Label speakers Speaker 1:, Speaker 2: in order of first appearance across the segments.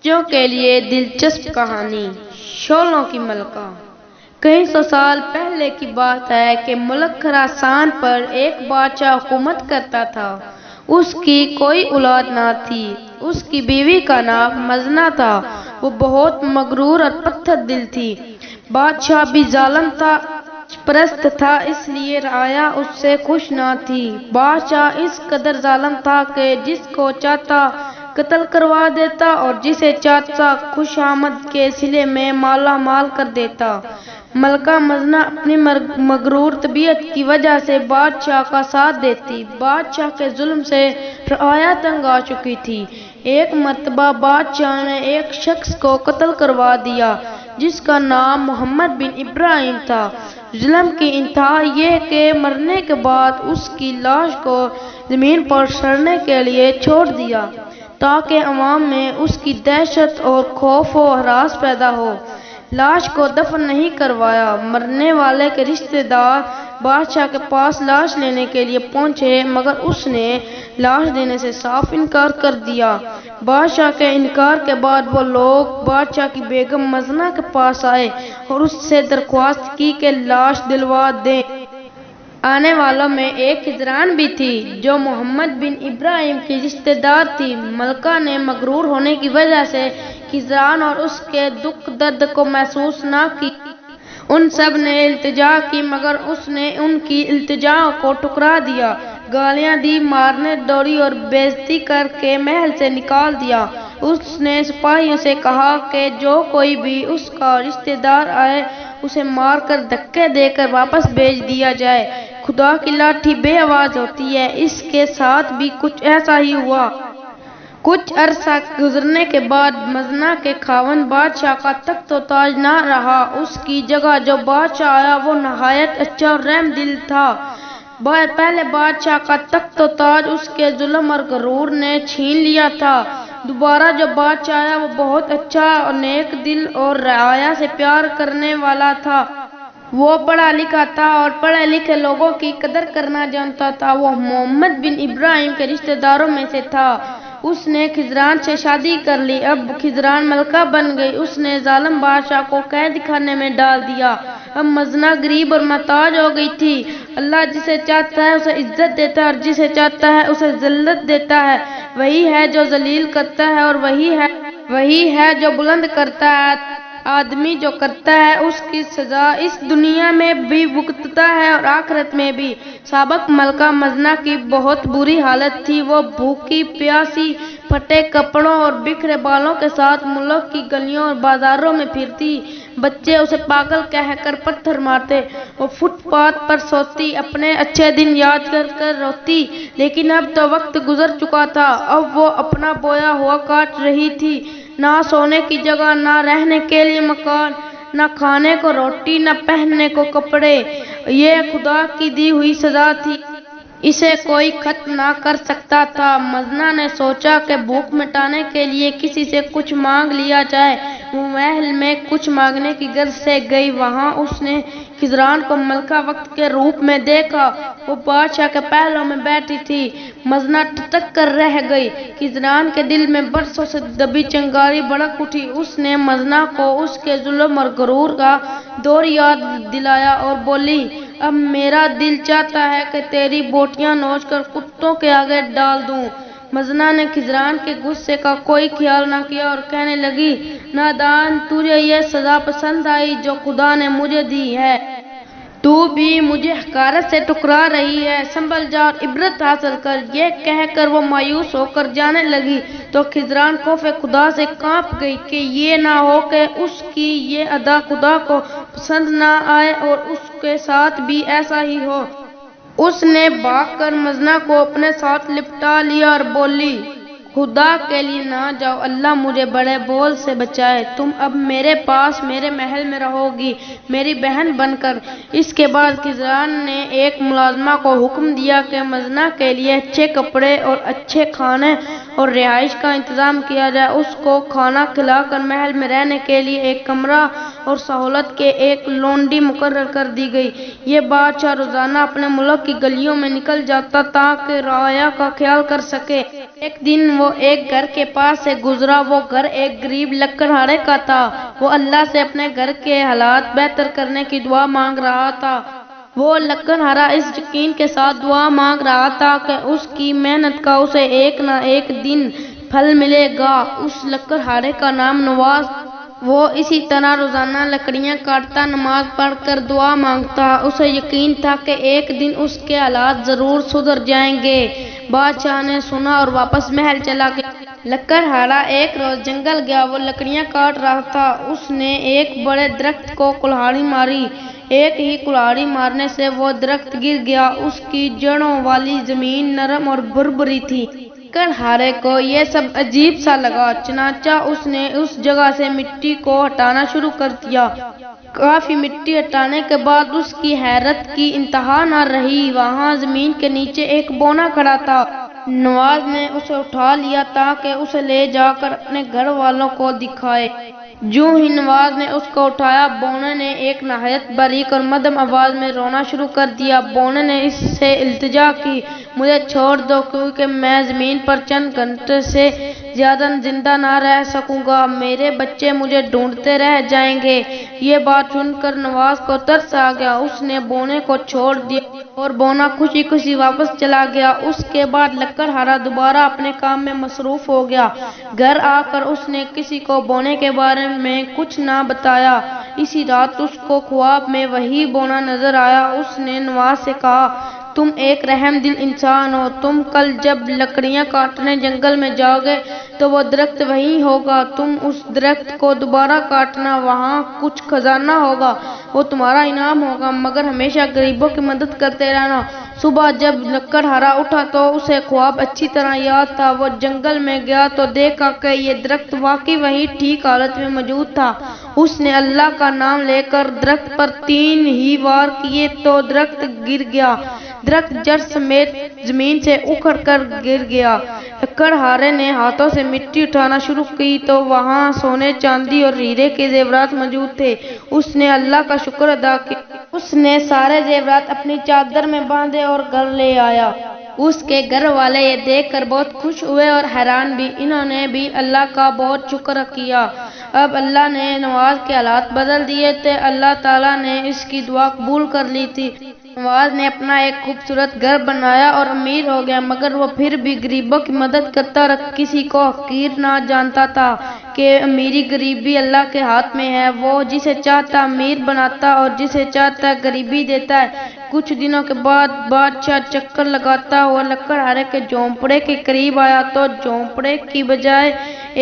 Speaker 1: بچوں کے لیے دلچسپ کہانی شعلوں کی ملکہ۔ کئی سو سال پہلے کی بات ہے کہ ملک خراسان پر ایک بادشاہ حکومت کرتا تھا۔ اس کی کوئی اولاد نہ تھی۔ اس کی بیوی کا نام مزنہ تھا۔ وہ بہت مغرور اور پتھر دل تھی۔ بادشاہ بھی ظالم تھا، پرست تھا، اس لیے رعایا اس سے خوش نہ تھی۔ بادشاہ اس قدر ظالم تھا کہ جس کو چاہتا قتل کروا دیتا اور جسے چاہتا خوش آمد کے صلے میں مالا مال کر دیتا۔ ملکہ مزنہ اپنی مغرور طبیعت کی وجہ سے بادشاہ کا ساتھ دیتی۔ بادشاہ کے ظلم سے رعایا تنگ آ چکی تھی۔ ایک مرتبہ بادشاہ نے ایک شخص کو قتل کروا دیا جس کا نام محمد بن ابراہیم تھا۔ ظلم کی انتہا یہ کہ مرنے کے بعد اس کی لاش کو زمین پر سڑنے کے لیے چھوڑ دیا تاکہ عوام میں اس کی دہشت اور خوف و ہراس پیدا ہو۔ لاش کو دفن نہیں کروایا۔ مرنے والے کے رشتہ دار بادشاہ کے پاس لاش لینے کے لیے پہنچے مگر اس نے لاش دینے سے صاف انکار کر دیا۔ بادشاہ کے انکار کے بعد وہ لوگ بادشاہ کی بیگم مزنہ کے پاس آئے اور اس سے درخواست کی کہ لاش دلوا دے۔ آنے والوں میں ایک خضران بھی تھی جو محمد بن ابراہیم کی رشتہ دار تھی۔ ملکہ نے مغرور ہونے کی وجہ سے خضران اور اس کے دکھ درد کو محسوس نہ کی۔ ان سب نے التجا کی مگر اس نے ان کی التجا کو ٹھکرا دیا۔ گالیاں دی، مارنے دوڑی اور بے عزتی کر کے محل سے نکال دیا۔ اس نے سپاہیوں سے کہا کہ جو کوئی بھی اس کا رشتہ دار آئے اسے مار کر دھکے دے کر واپس بھیج دیا جائے۔ خدا کی لاٹھی بے آواز ہوتی ہے۔ اس کے ساتھ بھی کچھ ایسا ہی ہوا۔ کچھ عرصہ گزرنے کے بعد مزنہ کے خاوند بادشاہ کا تخت و تاج نہ رہا۔ اس کی جگہ جو بادشاہ آیا وہ نہایت اچھا اور رحم دل تھا۔ پہلے بادشاہ کا تخت و تاج اس کے ظلم اور غرور نے چھین لیا تھا۔ دوبارہ جو بادشاہ آیا وہ بہت اچھا اور نیک دل اور رعایا سے پیار کرنے والا تھا۔ وہ پڑھا لکھا تھا اور پڑھے لکھے لوگوں کی قدر کرنا جانتا تھا۔ وہ محمد بن ابراہیم کے رشتہ داروں میں سے تھا۔ اس نے خضران سے شادی کر لی۔ اب خضران ملکہ بن گئی۔ اس نے ظالم بادشاہ کو قید خانے میں ڈال دیا۔ اب مزنہ غریب اور محتاج ہو گئی تھی۔ اللہ جسے چاہتا ہے اسے عزت دیتا ہے اور جسے چاہتا ہے اسے ذلت دیتا ہے۔ وہی ہے جو ذلیل کرتا ہے اور وہی ہے جو بلند کرتا ہے۔ آدمی جو کرتا ہے اس کی سزا اس دنیا میں بھی بھگتتا ہے اور آخرت میں بھی۔ سابق ملکہ مزنہ کی بہت بری حالت تھی۔ وہ بھوکی پیاسی، پھٹے کپڑوں اور بکھرے بالوں کے ساتھ ملک کی گلیوں اور بازاروں میں پھرتی۔ بچے اسے پاگل کہہ کر پتھر مارتے۔ وہ فٹ پاتھ پر سوتی، اپنے اچھے دن یاد کر کر روتی۔ لیکن اب تو وقت گزر چکا تھا۔ اب وہ اپنا بویا ہوا کاٹ رہی تھی۔ نہ سونے کی جگہ، نہ رہنے کے لیے مکان، نہ کھانے کو روٹی، نہ پہننے کو کپڑے۔ یہ خدا کی دی ہوئی سزا تھی۔ اسے کوئی ختم نہ کر سکتا تھا۔ مزنہ نے سوچا کہ بھوک مٹانے کے لیے کسی سے کچھ مانگ لیا جائے۔ وہ محل میں کچھ مانگنے کی غرض سے گئی۔ وہاں اس نے خضران کو ملکہ وقت کے روپ میں دیکھا۔ وہ بادشاہ کے پہلو میں بیٹھی تھی۔ مزنہ ٹھٹک کر رہ گئی۔ خضران کے دل میں برسوں سے دبی چنگاری بھڑک اٹھی۔ اس نے مزنہ کو اس کے ظلم اور غرور کا دور یاد دلایا اور بولی، اب میرا دل چاہتا ہے کہ تیری بوٹیاں نوچ کر کتوں کے آگے ڈال دوں۔ مزنہ نے خضران کے غصے کا کوئی خیال نہ کیا اور کہنے لگی، نادان، تجھے یہ سزا پسند آئی جو خدا نے مجھے دی ہے؟ تو بھی مجھے حقارت سے ٹکرا رہی ہے۔ سنبھل جا اور عبرت حاصل کر۔ یہ کہہ کر وہ مایوس ہو کر جانے لگی تو خضران خوف خدا سے کانپ گئی کہ یہ نہ ہو کہ اس کی یہ ادا خدا کو پسند نہ آئے اور اس کے ساتھ بھی ایسا ہی ہو۔ اس نے بھاگ کر مزنہ کو اپنے ساتھ لپٹا لیا اور بولی، خدا کے لیے نہ جاؤ، اللہ مجھے بڑے بول سے بچائے۔ تم اب میرے پاس میرے محل میں رہو گی میری بہن بن کر۔ اس کے بعد خضران نے ایک ملازمہ کو حکم دیا کہ مزنہ کے لیے اچھے کپڑے اور اچھے کھانے اور رہائش کا انتظام کیا جائے۔ اس کو کھانا کھلا کر محل میں رہنے کے لیے ایک کمرہ اور سہولت کے ایک لونڈی مقرر کر دی گئی۔ یہ بادشاہ روزانہ اپنے ملک کی گلیوں میں نکل جاتا تاکہ رعایا کا خیال کر سکے۔ ایک دن وہ ایک گھر کے پاس سے گزرا۔ وہ گھر ایک غریب لکڑہارے کا تھا۔ وہ اللہ سے اپنے گھر کے حالات بہتر کرنے کی دعا مانگ رہا تھا۔ وہ لکڑہارا اس یقین کے ساتھ دعا مانگ رہا تھا کہ اس کی محنت کا اسے ایک نہ ایک دن پھل ملے گا۔ اس لکڑہارے کا نام نواز۔ وہ اسی طرح روزانہ لکڑیاں کاٹتا، نماز پڑھ کر دعا مانگتا۔ اسے یقین تھا کہ ایک دن اس کے حالات ضرور سدھر جائیں گے۔ بادشاہ نے سنا اور واپس محل چلا گیا۔ لکڑہارا ایک روز جنگل گیا۔ وہ لکڑیاں کاٹ رہا تھا۔ اس نے ایک بڑے درخت کو کلہاڑی ماری۔ ایک ہی کلہاڑی مارنے سے وہ درخت گر گیا۔ اس کی جڑوں والی زمین نرم اور بھربھری تھی۔ لکڑہارے کو یہ سب عجیب سا لگا، چنانچہ اس نے اس جگہ سے مٹی کو ہٹانا شروع کر دیا۔ کافی مٹی ہٹانے کے بعد اس کی حیرت کی انتہا نہ رہی۔ وہاں زمین کے نیچے ایک بونا کھڑا تھا۔ نواز نے اسے اٹھا لیا تاکہ اسے لے جا کر اپنے گھر والوں کو دکھائے۔ جو ہی نواز نے اس کو اٹھایا، بونے نے ایک نہایت باریک اور مدھم آواز میں رونا شروع کر دیا۔ بونے نے اس سے التجا کی، مجھے چھوڑ دو کیونکہ میں زمین پر چند گھنٹے سے زیادہ زندہ نہ رہ سکوں گا۔ میرے بچے مجھے ڈھونڈتے رہ جائیں گے۔ یہ بات سن کر نواز کو ترس آ گیا۔ اس نے بونے کو چھوڑ دیا اور بونا خوشی خوشی واپس چلا گیا۔ اس کے بعد لکڑہارا دوبارہ اپنے کام میں مصروف ہو گیا۔ گھر آ کر اس نے کسی کو بونے کے بارے میں کچھ نہ بتایا۔ اسی رات اس کو خواب میں وہی بونا نظر آیا۔ اس نے نواز سے کہا، تم ایک رحم دل انسان ہو۔ تم کل جب لکڑیاں کاٹنے جنگل میں جاؤ گے تو وہ درخت وہیں ہوگا۔ تم اس درخت کو دوبارہ کاٹنا، وہاں کچھ خزانہ ہوگا، وہ تمہارا انعام ہوگا، مگر ہمیشہ غریبوں کی مدد کرتے رہنا۔ صبح جب لکڑہارا اٹھا تو اسے خواب اچھی طرح یاد تھا۔ وہ جنگل میں گیا تو دیکھا کہ یہ درخت واقعی وہیں ٹھیک حالت میں موجود تھا۔ اس نے اللہ کا نام لے کر درخت پر 3 ہی وار کیے تو درخت گر گیا۔ درخت جڑ سمیت زمین سے اکھڑ کر گر گیا۔ لکڑہارے نے ہاتھوں سے مٹی اٹھانا شروع کی تو وہاں سونے، چاندی اور ہیرے کے زیورات موجود تھے۔ اس نے اللہ کا شکر ادا کیا۔ اس نے سارے زیورات اپنی چادر میں باندھے اور گھر لے آیا۔ اس کے گھر والے یہ دیکھ کر بہت خوش ہوئے اور حیران بھی۔ انہوں نے بھی اللہ کا بہت شکر کیا۔ اب اللہ نے نواز کے حالات بدل دیے تھے۔ اللہ تعالیٰ نے اس کی دعا قبول کر لی تھی۔ نواز نے اپنا ایک خوبصورت گھر بنایا اور امیر ہو گیا، مگر وہ پھر بھی غریبوں کی مدد کرتا اور کسی کو حقیر نہ جانتا تھا کہ امیری غریبی اللہ کے ہاتھ میں ہے۔ وہ جسے چاہتا امیر بناتا اور جسے چاہتا غریبی دیتا ہے۔ کچھ دنوں کے بعد بادشاہ چکر لگاتا ہوا لکڑہارے کے جھونپڑے کے قریب آیا تو جھونپڑے کی بجائے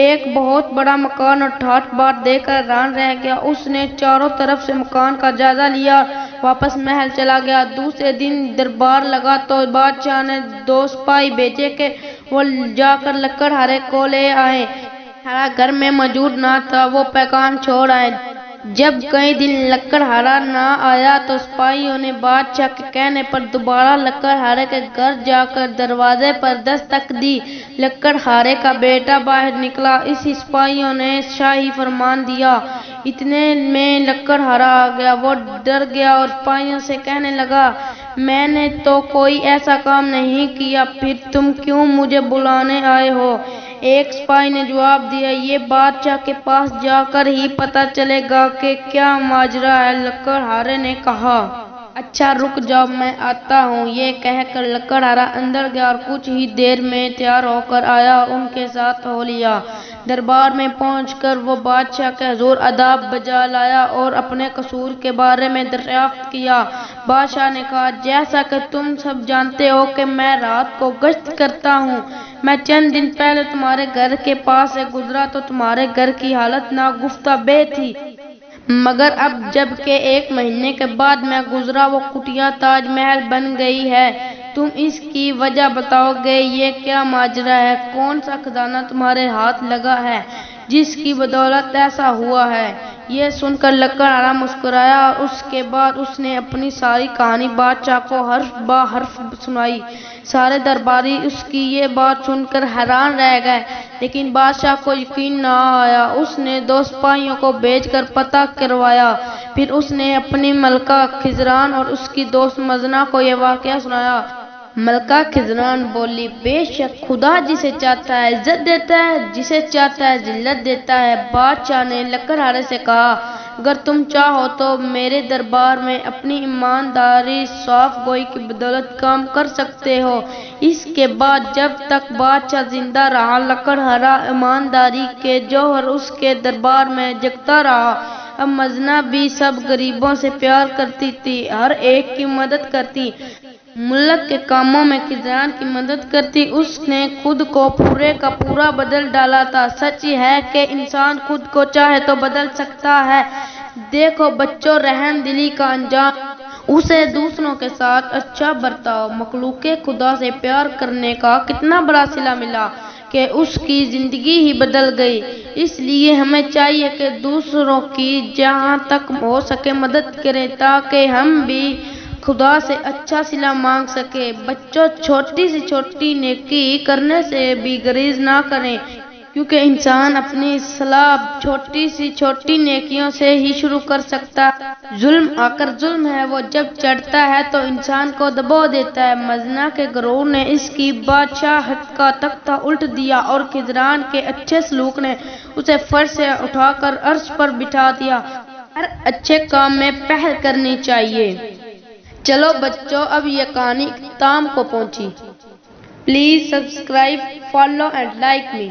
Speaker 1: ایک بہت بڑا مکان اور ٹھاٹھ بات دیکھ کر حیران رہ گیا۔ اس نے چاروں طرف سے مکان کا جائزہ لیا، واپس محل چلا گیا۔ دوسرے دن دربار لگا تو بادشاہ نے 2 سپاہی بھیجے کہ وہ جا کر لکڑہارے کو لے آئے۔ لکڑہارا گھر میں موجود نہ تھا۔ وہ پیغام چھوڑ آئے۔ جب کئی دن لکڑہارا نہ آیا تو سپاہیوں نے بادشاہ کے کہنے پر دوبارہ لکڑہارے کے گھر جا کر دروازے پر دستک دی۔ لکڑہارے کا بیٹا باہر نکلا۔ اسی سپاہیوں نے شاہی فرمان دیا۔ اتنے میں لکڑہارا آ گیا۔ وہ ڈر گیا اور سپاہیوں سے کہنے لگا، میں نے تو کوئی ایسا کام نہیں کیا، پھر تم کیوں مجھے بلانے آئے ہو؟ ایک سپاہی نے جواب دیا، یہ بادشاہ کے پاس جا کر ہی پتہ چلے گا کہ کیا ماجرا ہے۔ لکڑہارے نے کہا، اچھا رک جاؤ، میں آتا ہوں۔ یہ کہہ کر لکڑہارا اندر گیا اور کچھ ہی دیر میں تیار ہو کر آیا اور ان کے ساتھ ہو لیا۔ دربار میں پہنچ کر وہ بادشاہ کے حضور آداب بجا لایا اور اپنے قصور کے بارے میں دریافت کیا۔ بادشاہ نے کہا، جیسا کہ تم سب جانتے ہو کہ میں رات کو گشت کرتا ہوں، میں چند دن پہلے تمہارے گھر کے پاس سے گزرا تو تمہارے گھر کی حالت ناگفتہ بے تھی، مگر اب جب کہ 1 مہینے کے بعد میں گزرا وہ کٹیا تاج محل بن گئی ہے۔ تم اس کی وجہ بتاؤ گے؟ یہ کیا ماجرا ہے؟ کون سا خزانہ تمہارے ہاتھ لگا ہے جس کی بدولت ایسا ہوا ہے؟ یہ سن کر لکڑہارا مسکرایا اور اس کے بعد اس نے اپنی ساری کہانی بادشاہ کو حرف بہ حرف سنائی۔ سارے درباری اس کی یہ بات سن کر حیران رہ گئے، لیکن بادشاہ کو یقین نہ آیا۔ اس نے 2 سپاہیوں کو بھیج کر پتہ کروایا۔ پھر اس نے اپنی ملکہ خزران اور اس کی دوست مزنہ کو یہ واقعہ سنایا۔ ملکہ خزران بولی، بے شک خدا جسے چاہتا ہے عزت دیتا ہے، جسے چاہتا ہے ذلت دیتا ہے۔ بادشاہ نے لکڑہارے سے کہا، اگر تم چاہو تو میرے دربار میں اپنی ایمانداری صاف گوئی کی بدولت کام کر سکتے ہو۔ اس کے بعد جب تک بادشاہ زندہ رہا، لکڑہارا ایمانداری کے جوہر اس کے دربار میں جگتا رہا۔ اب مزنہ بھی سب غریبوں سے پیار کرتی تھی، ہر ایک کی مدد کرتی، ملک کے کاموں میں خزران کی مدد کرتی۔ اس نے خود کو پورے کا پورا بدل ڈالا تھا۔ سچ ہے کہ انسان خود کو چاہے تو بدل سکتا ہے۔ دیکھو بچوں، رحم دلی کا انجام، اسے دوسروں کے ساتھ اچھا برتاؤ، مخلوق خدا سے پیار کرنے کا کتنا بڑا صلہ ملا کہ اس کی زندگی ہی بدل گئی۔ اس لیے ہمیں چاہیے کہ دوسروں کی جہاں تک ہو سکے مدد کریں، تاکہ ہم بھی خدا سے اچھا صلہ مانگ سکے۔ بچوں، چھوٹی سے چھوٹی نیکی کرنے سے بھی گریز نہ کریں، کیونکہ انسان اپنی اصلاح چھوٹی سی چھوٹی نیکیوں سے ہی شروع کر سکتا ہے۔ ظلم آخر ظلم ہے، وہ جب چڑھتا ہے تو انسان کو دبا دیتا ہے۔ مزنہ کے غرور نے اس کی بادشاہت کا تختہ الٹ دیا اور خزران کے اچھے سلوک نے اسے فرش سے اٹھا کر عرش پر بٹھا دیا۔ ہر اچھے کام میں پہل کرنی چاہیے۔ چلو بچوں، اب یہ کہانی اختتام کو پہنچی۔ Please subscribe, follow and like me.